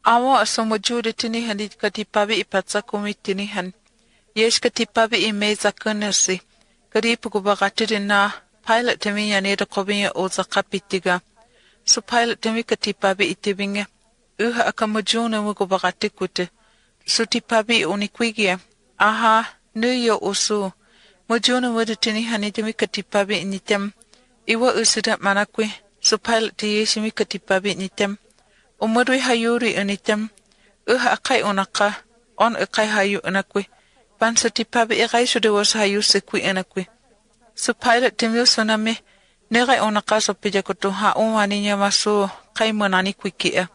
Awa asomojude tinihan di katipabi ipatsa kumi tinihan. Yesh katipabi imeza kunersi. Karipu kubakatiri na pilot temi yaneda kobinya oza kapitiga. So pilot temi katipabi itibinge. Uha akamujune mukubakati kute. So tipabi unikwigia. Aha, nuyo usu. Mujune mudu tinihan itimi katipabi initem. Iwa usuda manakwe. So pilot yeshimi katipabi initem. Umurwi hayuri unitem. Akai unaka. On akai hayu unakwe. Bansa tipabi ikai sude was hayu sekwi unakwe. So pilot timyo soname. Negai unaka so pijakoto ha umani nyamaso kai manani kwikia.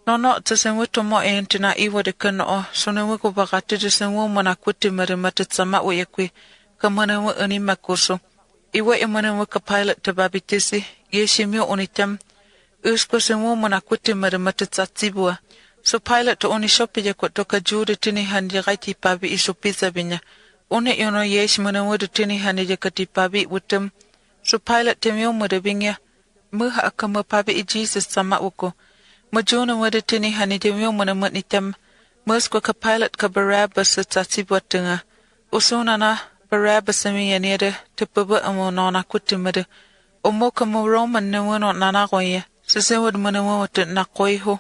Nono tsasenwe tomo entina iwa de kano sonewe ko bakati tsasenwe manakuti marimata tsama oyekwe. Kamanawe unimakoso. Iwa imanawe ka pilot tababitisi. Yeshimyo unitem. Usko senwo manakuti marimata tsatsibua. So pilot to oni shopije kwa toka jude tini handi gaiti pabi iso pizza binya. One yono yesh manawodu tini handi jakati pabi wutem. So pilot temyo muda binya. Muha akama pabi i Jesus sama uko. Majuna muda tini handi temyo manamut nitem. Musko ka pilot ka Barabbas tsatsibua tunga. Usona na Barabbas mi yanere tupaba amo nona kuti muda. Omoka mo Roman nawono nanagoye. Sisewad manawat na koiho.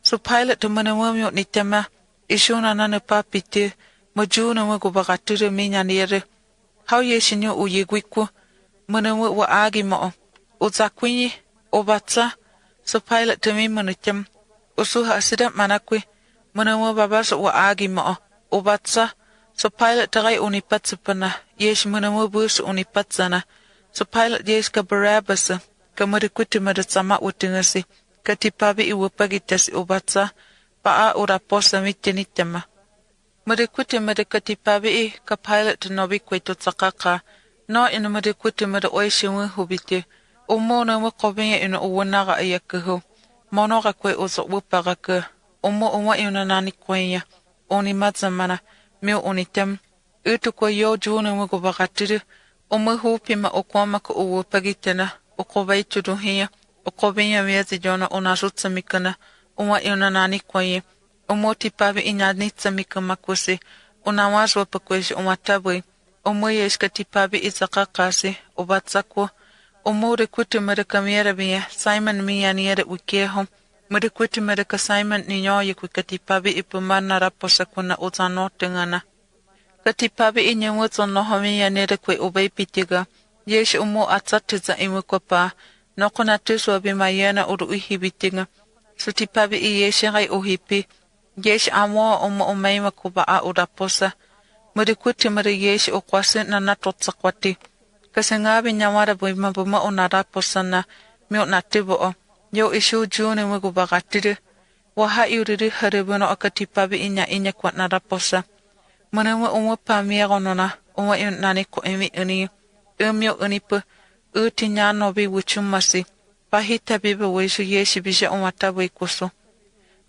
So pilot to manawamyo ni tema. Ishona na papite. Majuna wago bagatire minyaniere. How yeshinyo uyegwiku. Manawa wa agi mo. Uzakwinyi. Obatsa. So pilot to me manutem. Usuha asidam manakwe. Manawa babas wa agi mo. Obatsa. So pilot tagai unipatsupana. Yesh manawa bus unipatsana. So pilot yesh ka Barabbas. Kamarikuti madatsama utingasi. Katipabi iwapagitasi ubatsa. Paa uraposa mitinitema. Marikuti madakatipabi ka pilot nobi kweto tsakaka. No ina marikuti mada oishimu hubiti. Umona wakobinya ina uwanaga ayakahu. Monoga kwe uzo wupagaka. Umo ina nani kwenya. Oni madzamana. Mio unitem. Utu kwa yo juna wagubakatiri. Hupima okwama ka uwapagitana. Ukobai tuduhia. Ukobenya miezi jona unarutsa mikana. Iona nani kwaye. Tipabi inyadnitsa mikamakwasi. Unawazwa pakweshi tabwe. Yeshka tipabi izakakasi. Ubatsakwa. Rekuti madakamiera biya. Simon miyaniere wikieho. Rekuti madaka Simon ninyoye katipabi ipumana raposa kuna uzanotengana. Katipabi inyamutso noho miyaniere kwe ubaipitiga. Yesh atsatiza imukwapa. Nokona tuswa bimayena uru uhibitinga. Sutipabi iyeshirai uhipi. Yesh umaima kubaa uraposa. Murikuti yesh ukwasi na natotsakwati. Kasingabi nyamara buma unaraposa na miu natibo. Yo ishu juni mugubagatiri. Waha yuriri haribuno akatipabi inya kwa naraposa. Manawa umapamia nona. Nani ko imi uni. Umyo unipu. Uti nyano bi wuchumasi. Pahita biba wishu yeshi bisha umatabu ikusu.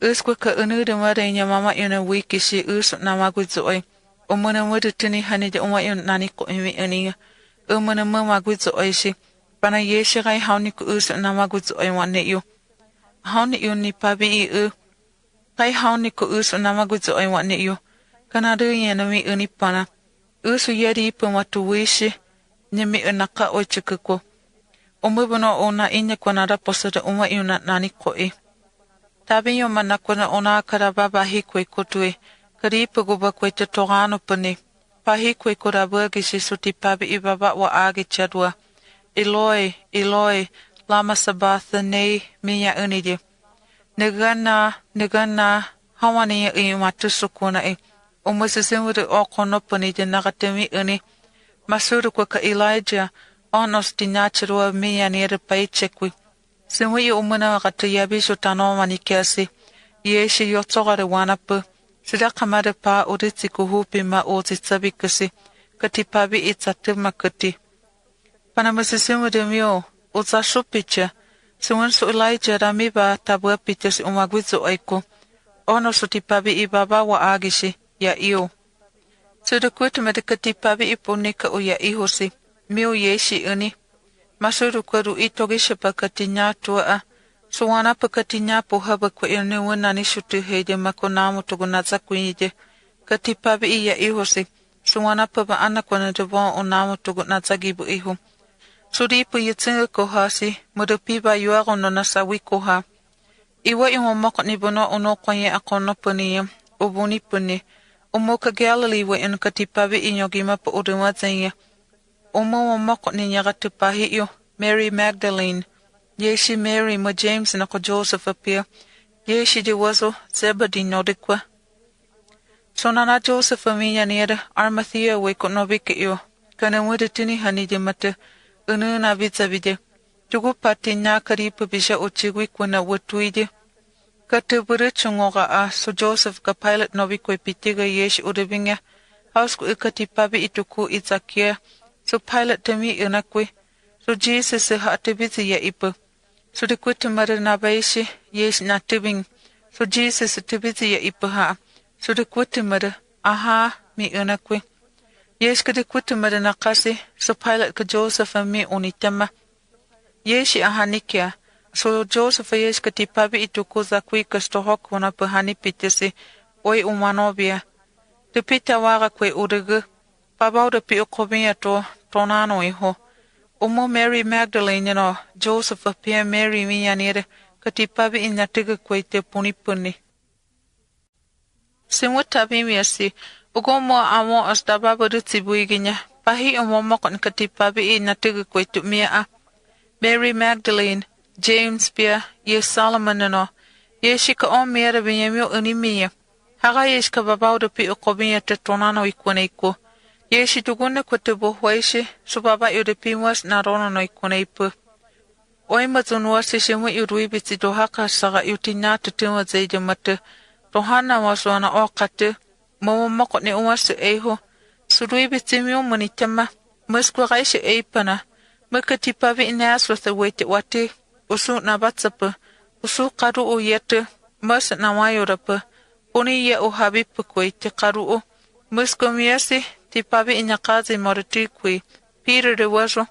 Uskwa ka unudu mara inya mama yuna wikishi usu namaguzoi. Umuna mudu tini hanija yun nani ko imi uni. Umuna mamaguzoi shi. Pana yeshi gai hauni ku usu namaguzoi wane yu. Hauni yu ni pabi i Kai hauni ku usu namaguzoi wane yu. Kanadu yenami uni pana. Usu yeri ipu matu wishi. Nyemi unaka oichikuko. Umubono ona inya kwa naraposada yuna nani koe. Tabi yo manakwana ona karababa hikwe kutwe. Karipu guba kwe te togano pane. Pahikwe kurabuagi shisuti pabi ibaba wa agi chadwa. Eloi, Eloi, lama sabathani minya unidi. Nigana, hawani ya imatusukuna e. Umusisimuri okono pane de nagatemi uni. Masuru kwa ka Elijah, onos dinachirwa miyanere paichekwi. Simwi umuna gata yabisho tano manikasi. Yeshi yotsogare wanapu. Sida kamare pa uritsi kuhupi ma ozitsabikasi. Katipabi itsatima kati. Panamasisimu demio, utsashupicha. Siwansu Elijah ramiba tabua pichasi umagwizu aiko. Onos utipabi ibaba wa agishi, ya iyo. Sudukutu medikatipabi ipunika uya ihosi. Miu yeshi uni. Masuru kwaru itogisha pakati nyatua. Suwana pakatinya pohaba kwa ilnewa nani shutu heide makonamu tugunaza kuide. Katipabi iya ihosi. Suwana paba ana kwa nadabon onamu tugunaza gibu ihu. Suripu yitsinga kohasi, mudupiba yuago no nasawi koha. Iwa iwa moko ni bono ono kwanye akono paniya, ubuni pani. Umo kagalali wa in katipabi inyogima pa uduma zanya. Umo wa moko ni nyagatupahi iyo, Mary Magdalene. Yeshi Mary ma James na ko Joseph apia. Yeshi di wazo Zebedi nodikwa. Sonana Joseph aminya niyada Armathia we ko nobike iyo. Kana mwede tini hani di mata. Unu na vitsa vide. Tugu pati nya karipu bisha uchigwi kuna watuide. Katubure chungoga a so Joseph ka pilot nobikwe pitiga yesh udabinga. Haus ku ikatipabi ituku itzakia. So pilot tami inakwe. So Jesus se hatibizi ya ipa. So de kwete mara na baishi yesh na tibing. So Jesus tibizi ya ipa ha. So de kwete mara aha mi inakwe. Yesh ka de kwete mara na kasi. So pilot ka Joseph mi unitama. Yeshi aha nikia. So Joseph yesh ka tipabi ituku za kui kastohok wana pahani pitese. Oi umanobia. De pita waga kwe urugu. Babau de pi ukobia to tonano iho. Umo Mary Magdalene no Joseph apia Mary miyanire katipabi inyatiga kwete punipuni. Simu tabi miasi ugomo amo asdaba tibuiginya pahi umo mokon katipabi inyatiga kwete mia Mary Magdalene James pia ye Solomon no yeshika o mera binyamio unimiya haga yeshika babau de pi ukobia te tonano ikwaneiko. Yeshi tugune kote bohwaishi, subaba yude pimas na rono no ikuneipu. Oi mazunwasi shimu yurui biti dohaka saga yutina tutuma zaidi mate. Rohana waswana okate, momo moko ni uwasi eiho. Surui biti miu munitema, muskwa gaishi eipana. Mukati pavi inaswa the wete wate, usu na batsapa, usu karu u yete, mus na wayurapa. Uni ye uhabipu kwete karu u. Muskwa miasi, tipabi inyakazi moratikwi, Peter de wazo.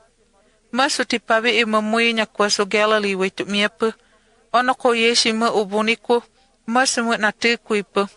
Masu tipabi imamui nyakwaso Galilee wetu miepu. Onoko yeshi ma ubuniku, masu mu natikwi pu.